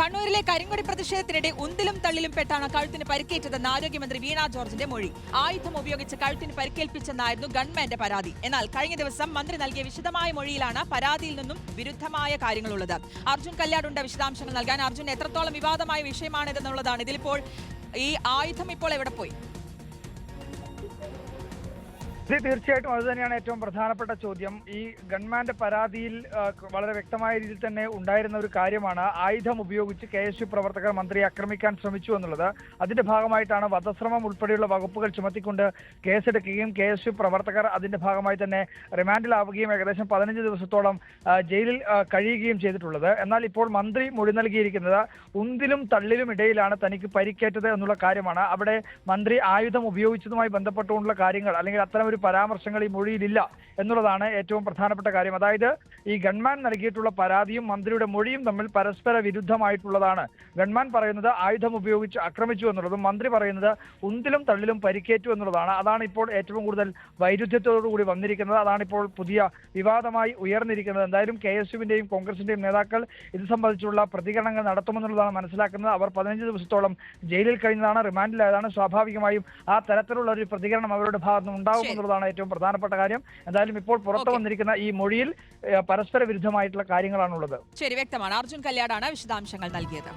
കണ്ണൂരിലെ കരിങ്കൊടി പ്രതിഷേധത്തിനിടെ ഉന്തിലും തള്ളിലും പെട്ടാണ് കഴുത്തിന് പരിക്കേറ്റതെന്ന് ആരോഗ്യമന്ത്രി വീണ ജോർജിന്റെ മൊഴി. ആയുധം ഉപയോഗിച്ച് കഴുത്തിന് പരിക്കേൽപ്പിച്ചെന്നായിരുന്നു ഗവൺമെന്റ് പരാതി. എന്നാൽ കഴിഞ്ഞ ദിവസം മന്ത്രി നൽകിയ വിശദമായ മൊഴിയിലാണ് പരാതിയിൽ നിന്നും വിരുദ്ധമായ കാര്യങ്ങളുള്ളത്. അർജുൻ കല്യാടുണ്ട് വിശദാംശങ്ങൾ നൽകാൻ. അർജുൻ, എത്രത്തോളം വിവാദമായ വിഷയമാണിതെന്നുള്ളതാണ്. ഇതിലിപ്പോൾ ഈ ആയുധം ഇപ്പോൾ എവിടെ പോയി? തീർച്ചയായിട്ടും അത് തന്നെയാണ് ഏറ്റവും പ്രധാനപ്പെട്ട ചോദ്യം. ഈ ഗവൺമെന്റ് പരാതിയിൽ വളരെ വ്യക്തമായ രീതിയിൽ തന്നെ ഉണ്ടായിരുന്ന ഒരു കാര്യമാണ് ആയുധം ഉപയോഗിച്ച് KSU പ്രവർത്തകർ മന്ത്രിയെ ആക്രമിക്കാൻ ശ്രമിച്ചു എന്നുള്ളത്. അതിന്റെ ഭാഗമായിട്ടാണ് വധശ്രമം ഉൾപ്പെടെയുള്ള വകുപ്പുകൾ ചുമത്തിക്കൊണ്ട് കേസെടുക്കുകയും KSU പ്രവർത്തകർ അതിന്റെ ഭാഗമായി തന്നെ റിമാൻഡിലാവുകയും ഏകദേശം 15 ദിവസത്തോളം ജയിലിൽ കഴിയുകയും ചെയ്തിട്ടുള്ളത്. എന്നാൽ ഇപ്പോൾ മന്ത്രി മൊഴി നൽകിയിരിക്കുന്നത് ഉന്തിലും തള്ളിലും ഇടയിലാണ് തനിക്ക് പരിക്കേറ്റത് എന്നുള്ള കാര്യമാണ്. അവിടെ മന്ത്രി ആയുധം ഉപയോഗിച്ചതുമായി ബന്ധപ്പെട്ടുകൊണ്ടുള്ള കാര്യങ്ങൾ അല്ലെങ്കിൽ അത്തരം പരാമർശങ്ങൾ ഈ മൊഴിയിലില്ല എന്നുള്ളതാണ് ഏറ്റവും പ്രധാനപ്പെട്ട കാര്യം. അതായത് ഈ ഗവൺമെന്റ് നൽകിയിട്ടുള്ള പരാതിയും മന്ത്രിയുടെ മൊഴിയും തമ്മിൽ പരസ്പര വിരുദ്ധമായിട്ടുള്ളതാണ്. ഗവൺമെന്റ് പറയുന്നത് ആയുധം ഉപയോഗിച്ച് ആക്രമിച്ചു എന്നുള്ളതും മന്ത്രി പറയുന്നത് ഉന്തിലും തള്ളിലും പരിക്കേറ്റു എന്നുള്ളതാണ്. അതാണ് ഇപ്പോൾ ഏറ്റവും കൂടുതൽ വൈരുദ്ധ്യത്തോടുകൂടി വന്നിരിക്കുന്നത്. അതാണ് ഇപ്പോൾ പുതിയ വിവാദമായി ഉയർന്നിരിക്കുന്നത്. എന്തായാലും KSUവിന്റെയും കോൺഗ്രസിന്റെയും നേതാക്കൾ ഇത് സംബന്ധിച്ചുള്ള പ്രതികരണങ്ങൾ നടത്തുമെന്നുള്ളതാണ് മനസ്സിലാക്കുന്നത്. അവർ 15 ദിവസത്തോളം ജയിലിൽ കഴിഞ്ഞതാണ്, റിമാൻഡിലായതാണ്. സ്വാഭാവികമായും ആ തരത്തിലുള്ള ഒരു പ്രതികരണം അവരുടെ ഭാഗത്തുനിന്ന് ഉണ്ടാകുമെന്നുള്ളതാണ് ഏറ്റവും പ്രധാനപ്പെട്ട കാര്യം. എന്തായാലും ഇപ്പോൾ പുറത്തു വന്നിരിക്കുന്ന ഈ മൊഴിയിൽ പരസ്പര വിരുദ്ധമായിട്ടുള്ള കാര്യങ്ങളാണുള്ളത്. ശരി, വ്യക്തമാണ്. അർജുൻ കല്യാടാണ് വിശദാംശങ്ങൾ നൽകിയത്.